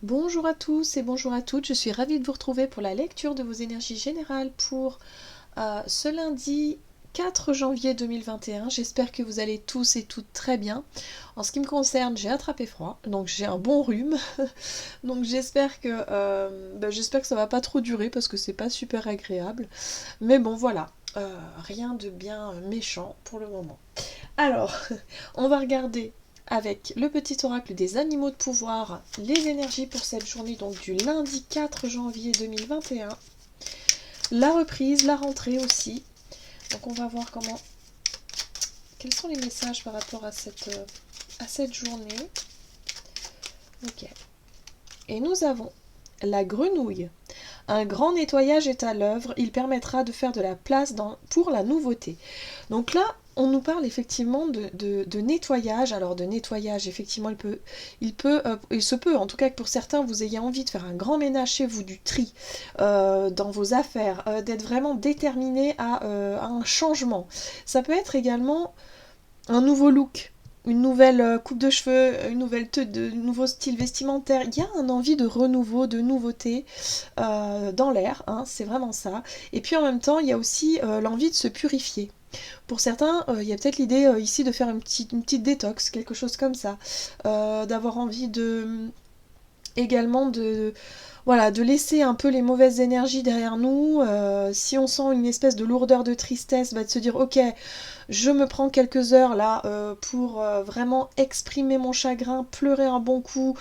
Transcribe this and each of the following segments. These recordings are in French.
Bonjour à tous et bonjour à toutes, je suis ravie de vous retrouver pour la lecture de vos énergies générales pour ce lundi 4 janvier 2021. J'espère que vous allez tous et toutes très bien. En ce qui me concerne, j'ai attrapé froid, donc j'ai un bon rhume. Donc j'espère que ça va pas trop durer parce que c'est pas super agréable. Mais bon voilà, rien de bien méchant pour le moment. Alors, on va regarder avec le petit oracle des animaux de pouvoir les énergies pour cette journée, donc du lundi 4 janvier 2021. La reprise, la rentrée aussi. Donc on va voir quels sont les messages par rapport à cette journée. Ok. Et nous avons la grenouille. Un grand nettoyage est à l'œuvre, il permettra de faire de la place pour la nouveauté. Donc là, on nous parle effectivement de nettoyage. Alors de nettoyage, effectivement, il se peut, en tout cas que pour certains, vous ayez envie de faire un grand ménage chez vous, du tri dans vos affaires, d'être vraiment déterminé à un changement. Ça peut être également un nouveau look, une nouvelle coupe de cheveux, une nouvelle nouveau style vestimentaire. Il y a un envie de renouveau, de nouveauté dans l'air, hein, c'est vraiment ça. Et puis en même temps, il y a aussi l'envie de se purifier. Pour certains, il y a peut-être l'idée ici de faire une petite détox, quelque chose comme ça. D'avoir envie également de laisser un peu les mauvaises énergies derrière nous. Si on sent une espèce de lourdeur de tristesse, de se dire ok, je me prends quelques heures là pour vraiment exprimer mon chagrin, pleurer un bon coup,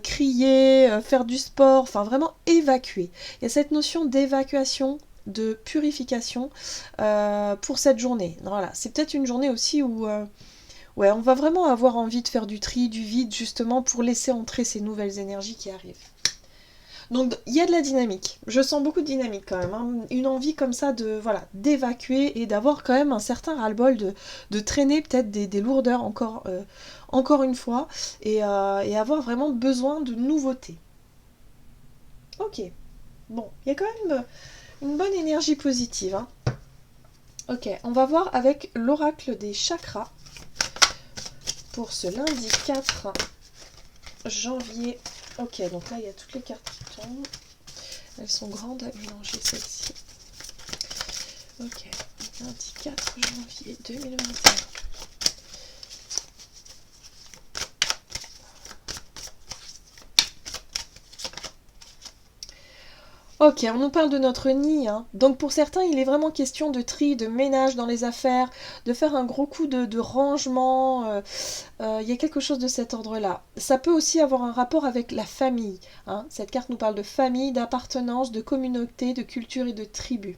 crier, faire du sport, enfin vraiment évacuer. Il y a cette notion d'évacuation, de purification pour cette journée. Voilà, c'est peut-être une journée aussi où ouais, on va vraiment avoir envie de faire du tri, du vide, justement pour laisser entrer ces nouvelles énergies qui arrivent. Donc il y a de la dynamique. Je sens beaucoup de dynamique quand même. Hein. Une envie comme ça d'évacuer et d'avoir quand même un certain ras-le-bol de traîner peut-être des lourdeurs encore une fois et avoir vraiment besoin de nouveautés. Ok. Bon, il y a quand même une bonne énergie positive. Hein. Ok, on va voir avec l'oracle des chakras pour ce lundi 4 janvier. Ok, donc là il y a toutes les cartes qui tombent. Elles sont grandes à mélanger celles-ci. Ok, lundi 4 janvier 2021. Ok, on nous parle de notre nid. Hein. Donc pour certains, il est vraiment question de tri, de ménage dans les affaires, de faire un gros coup de rangement. Il y a quelque chose de cet ordre-là. Ça peut aussi avoir un rapport avec la famille. Hein. Cette carte nous parle de famille, d'appartenance, de communauté, de culture et de tribu.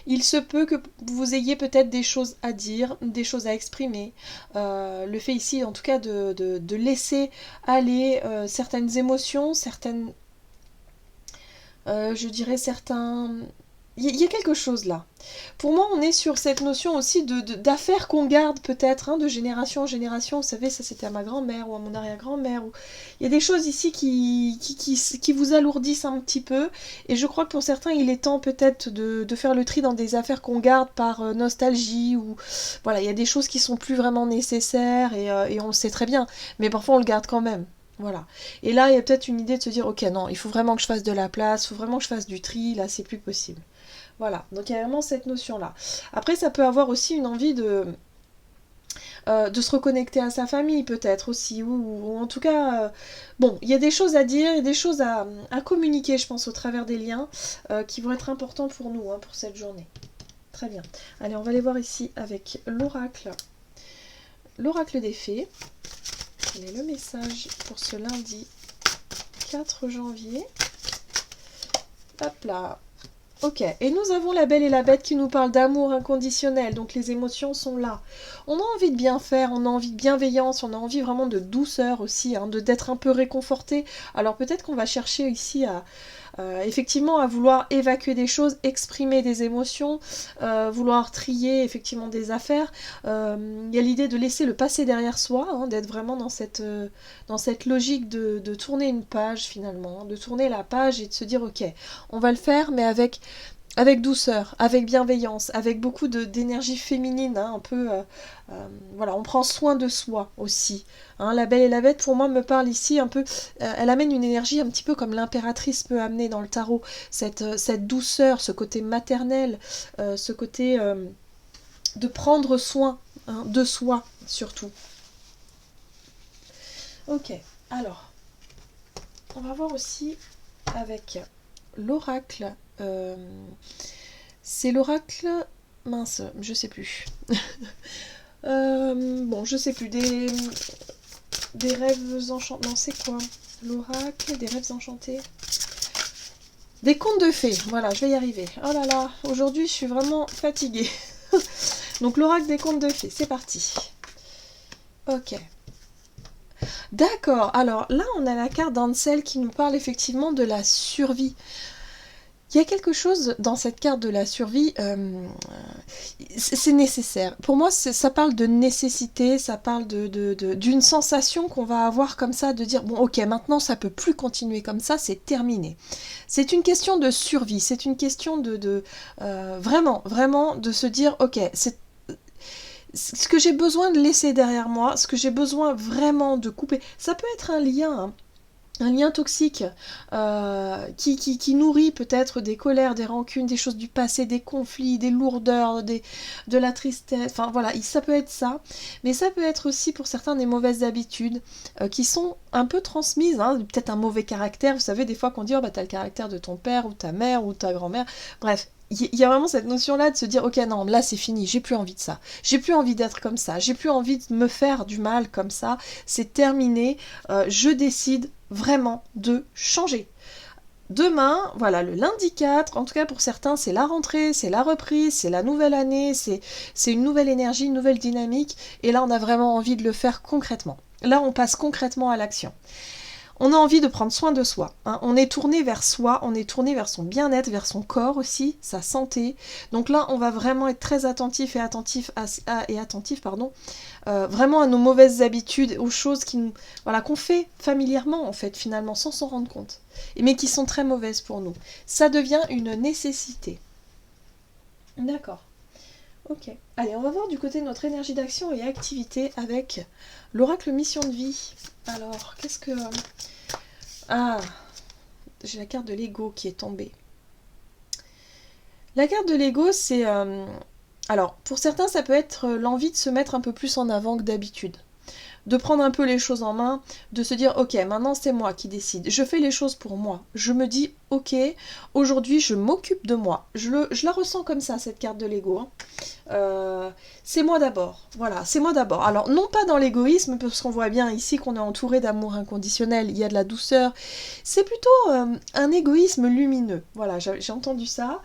Il se peut que vous ayez peut-être des choses à dire, des choses à exprimer. Le fait ici, en tout cas, de laisser aller certaines émotions, je dirais certains... Il y a quelque chose là. Pour moi, on est sur cette notion aussi d'affaires qu'on garde peut-être hein, de génération en génération. Vous savez, ça c'était à ma grand-mère ou à mon arrière-grand-mère. Il y a des choses ici qui vous alourdissent un petit peu. Et je crois que pour certains, il est temps peut-être de faire le tri dans des affaires qu'on garde par nostalgie. Ou voilà, il y a des choses qui sont plus vraiment nécessaires et on le sait très bien. Mais parfois, on le garde quand même. Voilà. Et là, il y a peut-être une idée de se dire, ok, non, il faut vraiment que je fasse de la place, il faut vraiment que je fasse du tri, là, c'est plus possible. Voilà, donc il y a vraiment cette notion-là. Après, ça peut avoir aussi une envie de se reconnecter à sa famille, peut-être aussi, ou en tout cas, bon, il y a des choses à dire, il y a des choses à communiquer, je pense, au travers des liens, qui vont être importants pour nous, hein, pour cette journée. Très bien. Allez, on va les voir ici avec l'oracle. L'oracle des fées. Quel est le message pour ce lundi 4 janvier? Hop là. Ok, et nous avons la Belle et la Bête qui nous parle d'amour inconditionnel, donc les émotions sont là. On a envie de bien faire, on a envie de bienveillance, on a envie vraiment de douceur aussi, hein, d'être un peu réconforté. Alors peut-être qu'on va chercher ici effectivement à vouloir évacuer des choses, exprimer des émotions, vouloir trier effectivement des affaires. Il y a l'idée de laisser le passé derrière soi, hein, d'être vraiment dans cette logique de tourner une page finalement, hein, de tourner la page et de se dire ok, on va le faire mais avec douceur, avec bienveillance, avec beaucoup d'énergie féminine, hein, un peu, voilà, on prend soin de soi aussi. Hein, la Belle et la Bête, pour moi, me parle ici un peu, elle amène une énergie un petit peu comme l'impératrice peut amener dans le tarot, cette douceur, ce côté maternel, ce côté de prendre soin, hein, de soi surtout. Ok, alors, on va voir aussi avec l'oracle. C'est l'oracle... Mince, je sais plus. Bon, je sais plus. Des rêves enchantés. Non, c'est quoi? L'oracle, des rêves enchantés. Des contes de fées. Voilà, je vais y arriver. Oh là là, aujourd'hui, je suis vraiment fatiguée. Donc, l'oracle des contes de fées, c'est parti. Ok. D'accord, alors là, on a la carte d'Ansel qui nous parle effectivement de la survie. Il y a quelque chose dans cette carte de la survie, c'est nécessaire. Pour moi, ça parle de nécessité, ça parle d'une sensation qu'on va avoir comme ça, de dire, bon ok, maintenant ça peut plus continuer comme ça, c'est terminé. C'est une question de survie, c'est une question vraiment, vraiment de se dire, ok, c'est ce que j'ai besoin de laisser derrière moi, ce que j'ai besoin vraiment de couper. Ça peut être un lien, hein. Un lien toxique qui nourrit peut-être des colères, des rancunes, des choses du passé, des conflits, des lourdeurs, de la tristesse, enfin voilà, ça peut être ça, mais ça peut être aussi pour certains des mauvaises habitudes qui sont un peu transmises, hein, peut-être un mauvais caractère, vous savez des fois qu'on dit oh bah t'as le caractère de ton père ou ta mère ou ta grand-mère, bref. Il y a vraiment cette notion-là de se dire, ok, non, là c'est fini, j'ai plus envie de ça, j'ai plus envie d'être comme ça, j'ai plus envie de me faire du mal comme ça, c'est terminé, je décide vraiment de changer. Demain, voilà, le lundi 4, en tout cas pour certains, c'est la rentrée, c'est la reprise, c'est la nouvelle année, c'est une nouvelle énergie, une nouvelle dynamique, et là on a vraiment envie de le faire concrètement. Là on passe concrètement à l'action. On a envie de prendre soin de soi, hein. On est tourné vers soi, on est tourné vers son bien-être, vers son corps aussi, sa santé. Donc là, on va vraiment être très attentif vraiment à nos mauvaises habitudes, aux choses qu'on fait familièrement en fait, finalement, sans s'en rendre compte, mais qui sont très mauvaises pour nous. Ça devient une nécessité. D'accord. Ok. Allez, on va voir du côté de notre énergie d'action et activité avec l'oracle mission de vie. Alors, qu'est-ce que... Ah, j'ai la carte de l'ego qui est tombée. La carte de l'ego, c'est... Alors, pour certains, ça peut être l'envie de se mettre un peu plus en avant que d'habitude. De prendre un peu les choses en main, de se dire, ok, maintenant c'est moi qui décide. Je fais les choses pour moi. Je me dis, ok, aujourd'hui je m'occupe de moi. Je la ressens comme ça, cette carte de l'ego. Hein. C'est moi d'abord. Voilà, c'est moi d'abord. Alors, non pas dans l'égoïsme, parce qu'on voit bien ici qu'on est entouré d'amour inconditionnel, il y a de la douceur. C'est plutôt un égoïsme lumineux. Voilà, j'ai entendu ça.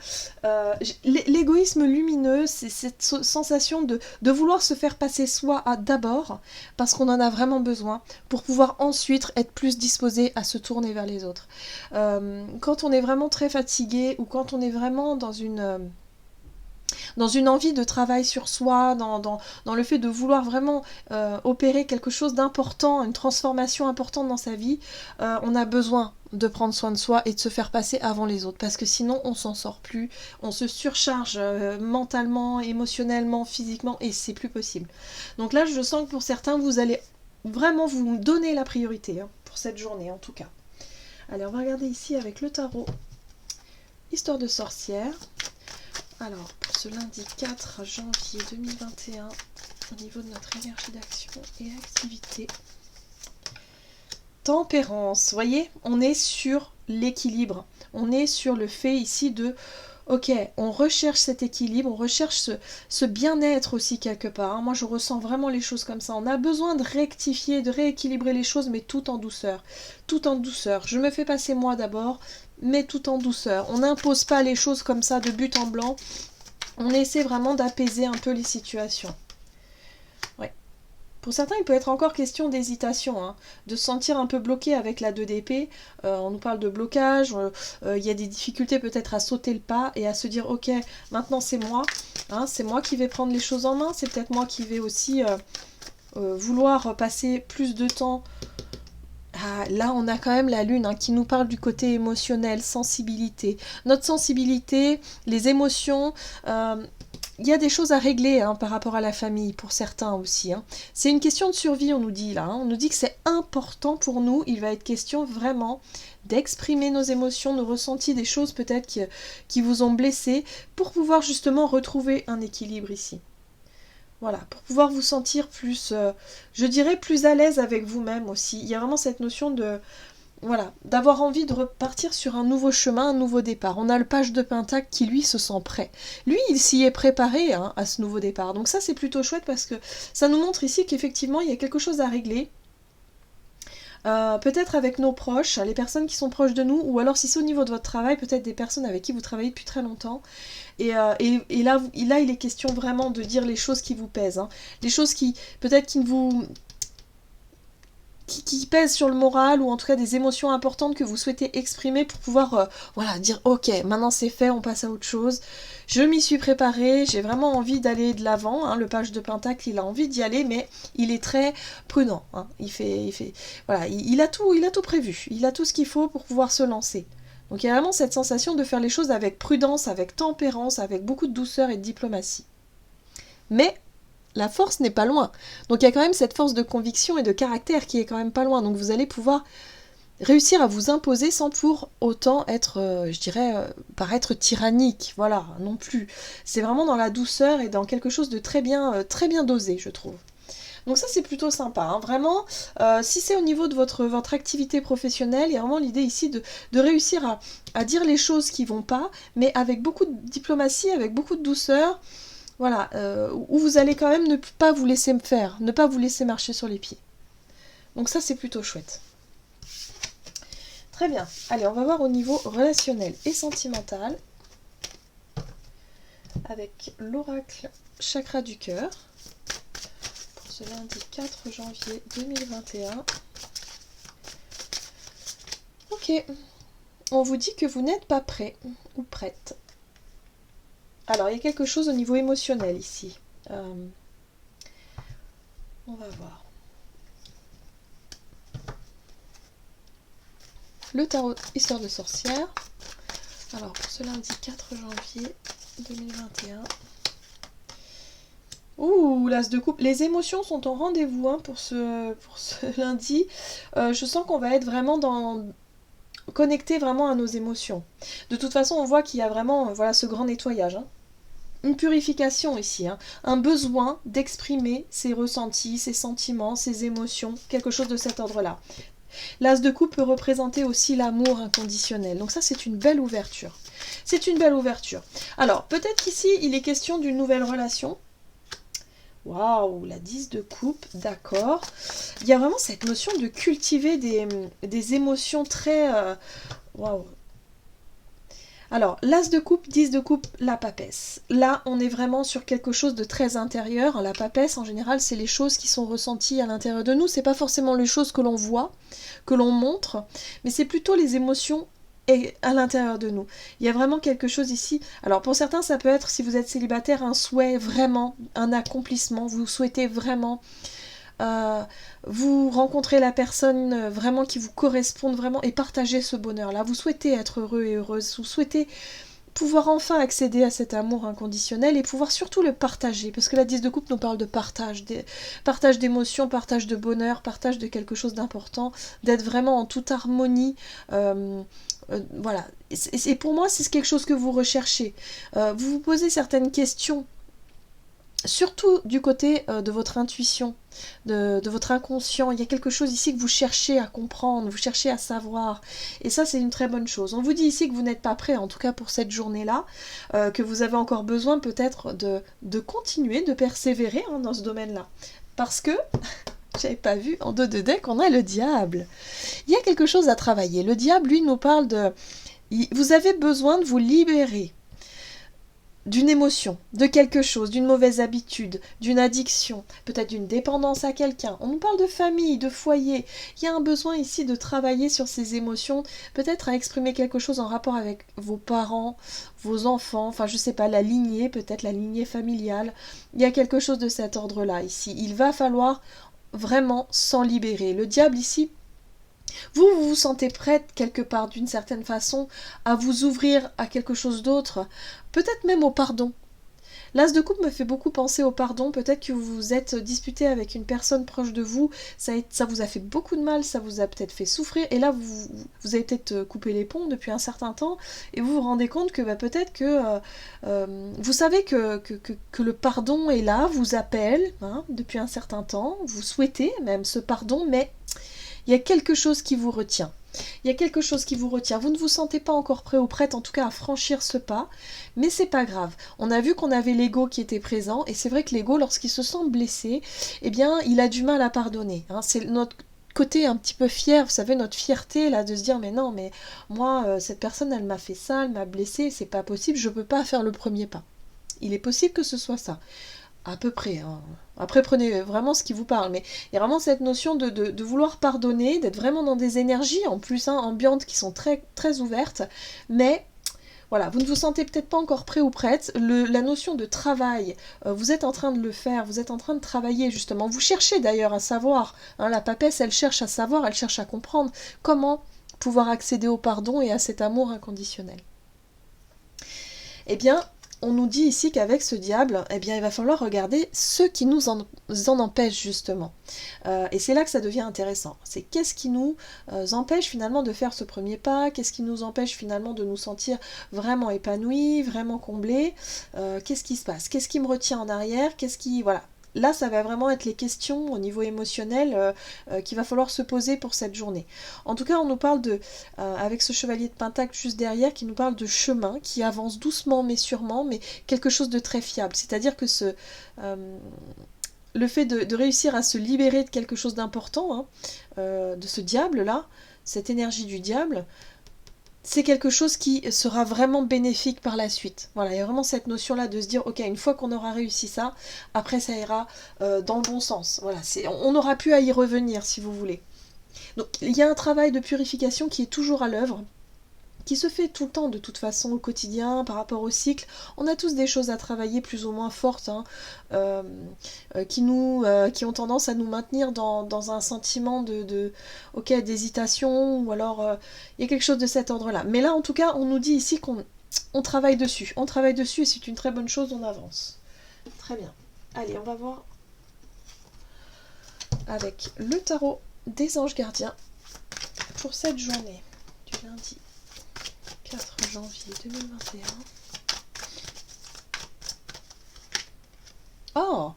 L'égoïsme lumineux, c'est cette sensation de vouloir se faire passer soi d'abord, parce qu'on en a vraiment besoin, pour pouvoir ensuite être plus disposé à se tourner vers les autres. Quand on est vraiment très fatigué, ou quand on est vraiment dans une envie de travail sur soi, dans le fait de vouloir vraiment opérer quelque chose d'important, une transformation importante dans sa vie, on a besoin de prendre soin de soi et de se faire passer avant les autres, parce que sinon on s'en sort plus, on se surcharge mentalement, émotionnellement, physiquement, et c'est plus possible. Donc là, je sens que pour certains, vous allez vraiment vous donner la priorité, hein, pour cette journée en tout cas. Allez, on va regarder ici avec le tarot Histoire de sorcière. Alors, pour ce lundi 4 janvier 2021, au niveau de notre énergie d'action et activité, tempérance, vous voyez, on est sur l'équilibre, on est sur le fait ici de, ok, on recherche cet équilibre, on recherche ce bien-être aussi quelque part, hein. Moi je ressens vraiment les choses comme ça, on a besoin de rectifier, de rééquilibrer les choses, mais tout en douceur, je me fais passer moi d'abord, mais tout en douceur, on n'impose pas les choses comme ça de but en blanc, on essaie vraiment d'apaiser un peu les situations. Ouais. Pour certains, il peut être encore question d'hésitation, hein, de se sentir un peu bloqué avec la 2 d'épée. On nous parle de blocage, il y a des difficultés peut-être à sauter le pas et à se dire, ok, maintenant c'est moi, hein, c'est moi qui vais prendre les choses en main, c'est peut-être moi qui vais aussi vouloir passer plus de temps Ah, là, on a quand même la lune qui nous parle du côté émotionnel, sensibilité. Notre sensibilité, les émotions, il y a des choses à régler par rapport à la famille, pour certains aussi. C'est une question de survie, on nous dit là. On nous dit que c'est important pour nous. Il va être question vraiment d'exprimer nos émotions, nos ressentis, des choses peut-être qui vous ont blessé, pour pouvoir justement retrouver un équilibre ici. Voilà, pour pouvoir vous sentir plus, je dirais, plus à l'aise avec vous-même aussi. Il y a vraiment cette notion de, voilà, d'avoir envie de repartir sur un nouveau chemin, un nouveau départ. On a le page de Pentacle qui, lui, se sent prêt. Lui, il s'y est préparé à ce nouveau départ. Donc ça, c'est plutôt chouette parce que ça nous montre ici qu'effectivement, il y a quelque chose à régler. Peut-être avec nos proches, les personnes qui sont proches de nous, ou alors si c'est au niveau de votre travail, peut-être des personnes avec qui vous travaillez depuis très longtemps. Et là, il est question vraiment de dire les choses qui vous pèsent. Les choses qui, peut-être qui vous... Qui pèsent sur le moral, ou en tout cas des émotions importantes que vous souhaitez exprimer pour pouvoir voilà, dire ok, maintenant c'est fait, on passe à autre chose. Je m'y suis préparée, j'ai vraiment envie d'aller de l'avant. Le page de Pentacle, il a envie d'y aller, mais il est très prudent. Voilà, il a tout prévu, il a tout ce qu'il faut pour pouvoir se lancer. Donc il y a vraiment cette sensation de faire les choses avec prudence, avec tempérance, avec beaucoup de douceur et de diplomatie. Mais la force n'est pas loin. Donc il y a quand même cette force de conviction et de caractère qui est quand même pas loin. Donc vous allez pouvoir réussir à vous imposer sans pour autant être, je dirais, paraître tyrannique. Voilà, non plus. C'est vraiment dans la douceur et dans quelque chose de très bien dosé, je trouve. Donc ça, c'est plutôt sympa. Vraiment, si c'est au niveau de votre activité professionnelle, il y a vraiment l'idée ici de réussir à dire les choses qui vont pas, mais avec beaucoup de diplomatie, avec beaucoup de douceur. Voilà, où vous allez quand même ne pas vous laisser faire, ne pas vous laisser marcher sur les pieds. Donc ça, c'est plutôt chouette. Très bien. Allez, on va voir au niveau relationnel et sentimental avec l'oracle chakra du cœur pour ce lundi 4 janvier 2021. Ok. On vous dit que vous n'êtes pas prêt ou prête. Alors, il y a quelque chose au niveau émotionnel ici. On va voir. Le tarot Histoire de sorcière. Alors, pour ce lundi 4 janvier 2021. Ouh, l'as de coupe. Les émotions sont en rendez-vous pour ce lundi. Je sens qu'on va être vraiment connecté vraiment à nos émotions. De toute façon, on voit qu'il y a vraiment ce grand nettoyage. Une purification ici, un besoin d'exprimer ses ressentis, ses sentiments, ses émotions, quelque chose de cet ordre-là. L'as de coupe peut représenter aussi l'amour inconditionnel, donc ça c'est une belle ouverture. C'est une belle ouverture. Alors, peut-être qu'ici, il est question d'une nouvelle relation. Waouh, la 10 de coupe, d'accord. Il y a vraiment cette notion de cultiver des émotions très... waouh. Alors, l'as de coupe, 10 de coupe, la papesse. Là, on est vraiment sur quelque chose de très intérieur. La papesse, en général, c'est les choses qui sont ressenties à l'intérieur de nous. C'est pas forcément les choses que l'on voit, que l'on montre, mais c'est plutôt les émotions à l'intérieur de nous. Il y a vraiment quelque chose ici. Alors, pour certains, ça peut être, si vous êtes célibataire, un souhait vraiment, un accomplissement. Vous souhaitez vraiment... vous rencontrez la personne vraiment qui vous corresponde vraiment et partager ce bonheur-là. Vous souhaitez être heureux et heureuse, vous souhaitez pouvoir enfin accéder à cet amour inconditionnel et pouvoir surtout le partager, parce que la 10 de coupe nous parle de partage d'émotions, partage de bonheur, partage de quelque chose d'important, d'être vraiment en toute harmonie. Voilà. Et pour moi, c'est quelque chose que vous recherchez. Vous vous posez certaines questions, surtout du côté de votre intuition, de votre inconscient. Il y a quelque chose ici que vous cherchez à comprendre, vous cherchez à savoir. Et ça, c'est une très bonne chose. On vous dit ici que vous n'êtes pas prêt, en tout cas pour cette journée-là, que vous avez encore besoin peut-être de continuer, de persévérer dans ce domaine-là. Parce que, j'avais pas vu, en 2 de deck, on a le diable. Il y a quelque chose à travailler. Le diable, lui, nous parle de... Vous avez besoin de vous libérer d'une émotion, de quelque chose, d'une mauvaise habitude, d'une addiction, peut-être d'une dépendance à quelqu'un. On nous parle de famille, de foyer. Il y a un besoin ici de travailler sur ces émotions, peut-être à exprimer quelque chose en rapport avec vos parents, vos enfants, enfin je sais pas, la lignée, peut-être la lignée familiale. Il y a quelque chose de cet ordre-là ici. Il va falloir vraiment s'en libérer. Le diable ici, Vous vous sentez prête quelque part d'une certaine façon à vous ouvrir à quelque chose d'autre, peut-être même au pardon. L'As de coupe me fait beaucoup penser au pardon. Peut-être que vous vous êtes disputé avec une personne proche de vous, ça vous a fait beaucoup de mal, ça vous a peut-être fait souffrir, et là vous avez peut-être coupé les ponts depuis un certain temps, et vous vous rendez compte que peut-être que vous savez que le pardon est là, vous appelle depuis un certain temps, vous souhaitez même ce pardon, mais il y a quelque chose qui vous retient. Il y a quelque chose qui vous retient. Vous ne vous sentez pas encore prêt ou prête, en tout cas, à franchir ce pas, mais c'est pas grave. On a vu qu'on avait l'ego qui était présent, et c'est vrai que l'ego, lorsqu'il se sent blessé, eh bien, il a du mal à pardonner. C'est notre côté un petit peu fier, vous savez, notre fierté, là, de se dire, mais non, mais moi, cette personne, elle m'a fait ça, elle m'a blessé, c'est pas possible, je peux pas faire le premier pas. Il est possible que ce soit ça. À peu près. Après, prenez vraiment ce qui vous parle. Mais il y a vraiment cette notion de vouloir pardonner, d'être vraiment dans des énergies, en plus, ambiantes, qui sont très, très ouvertes. Mais voilà, vous ne vous sentez peut-être pas encore prêt ou prête. La notion de travail, vous êtes en train de le faire, vous êtes en train de travailler, justement. Vous cherchez d'ailleurs à savoir. La papesse, elle cherche à savoir, elle cherche à comprendre comment pouvoir accéder au pardon et à cet amour inconditionnel. Eh bien, on nous dit ici qu'avec ce diable, eh bien, il va falloir regarder ce qui nous en empêche justement. Et c'est là que ça devient intéressant. C'est qu'est-ce qui nous empêche finalement de faire ce premier pas, qu'est-ce qui nous empêche finalement de nous sentir vraiment épanouis, vraiment comblés, qu'est-ce qui se passe, qu'est-ce qui me retient en arrière, qu'est-ce qui... Voilà. Là, ça va vraiment être les questions au niveau émotionnel qu'il va falloir se poser pour cette journée. En tout cas, on nous parle avec ce chevalier de Pentacle juste derrière, qui nous parle de chemin, qui avance doucement mais sûrement, mais quelque chose de très fiable. C'est-à-dire que le fait de réussir à se libérer de quelque chose d'important, de ce diable-là, cette énergie du diable, c'est quelque chose qui sera vraiment bénéfique par la suite. Voilà, il y a vraiment cette notion-là de se dire, ok, une fois qu'on aura réussi ça, après ça ira dans le bon sens. Voilà, on n'aura plus à y revenir, si vous voulez. Donc, il y a un travail de purification qui est toujours à l'œuvre, qui se fait tout le temps de toute façon au quotidien par rapport au cycle. On a tous des choses à travailler plus ou moins fortes qui ont tendance à nous maintenir dans un sentiment d'hésitation, ou alors il y a quelque chose de cet ordre-là. Mais là en tout cas on nous dit ici qu'on travaille dessus. On travaille dessus et c'est une très bonne chose, on avance. Très bien. Allez, on va voir avec le tarot des anges gardiens pour cette journée du lundi 4 janvier 2021. Oh,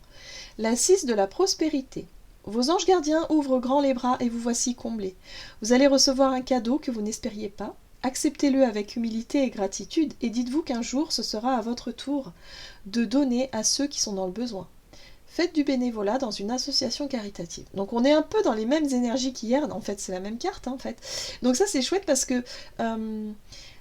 la 6 de la prospérité. Vos anges gardiens ouvrent grand les bras et vous voici comblés. Vous allez recevoir un cadeau que vous n'espériez pas. Acceptez-le avec humilité et gratitude et dites-vous qu'un jour ce sera à votre tour de donner à ceux qui sont dans le besoin. Faites du bénévolat dans une association caritative. Donc on est un peu dans les mêmes énergies qu'hier. En fait, c'est la même carte, en fait. Donc ça, c'est chouette parce que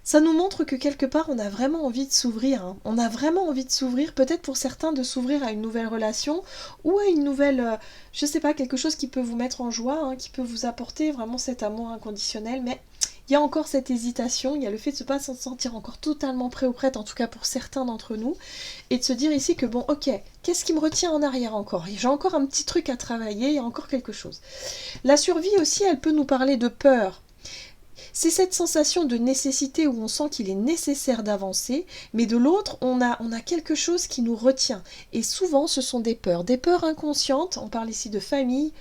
ça nous montre que quelque part, on a vraiment envie de s'ouvrir. On a vraiment envie de s'ouvrir, peut-être pour certains de s'ouvrir à une nouvelle relation ou à une nouvelle, je sais pas, quelque chose qui peut vous mettre en joie, qui peut vous apporter vraiment cet amour inconditionnel. Mais il y a encore cette hésitation, il y a le fait de ne pas se sentir encore totalement prêt ou prête, en tout cas pour certains d'entre nous, et de se dire ici que bon, ok, qu'est-ce qui me retient en arrière encore? J'ai encore un petit truc à travailler, il y a encore quelque chose. La survie aussi, elle peut nous parler de peur. C'est cette sensation de nécessité où on sent qu'il est nécessaire d'avancer, mais de l'autre, on a quelque chose qui nous retient. Et souvent, ce sont des peurs inconscientes. On parle ici de famille,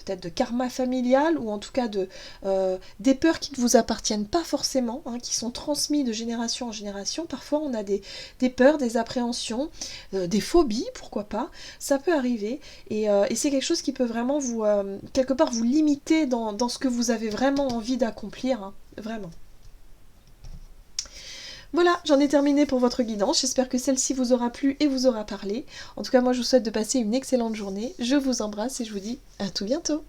peut-être de karma familial, ou en tout cas des peurs qui ne vous appartiennent pas forcément, qui sont transmises de génération en génération. Parfois, on a des peurs, des appréhensions, des phobies, pourquoi pas. Ça peut arriver, et c'est quelque chose qui peut vraiment vous, quelque part, vous limiter dans ce que vous avez vraiment envie d'accomplir, vraiment. Voilà, j'en ai terminé pour votre guidance. J'espère que celle-ci vous aura plu et vous aura parlé. En tout cas, moi, je vous souhaite de passer une excellente journée. Je vous embrasse et je vous dis à tout bientôt.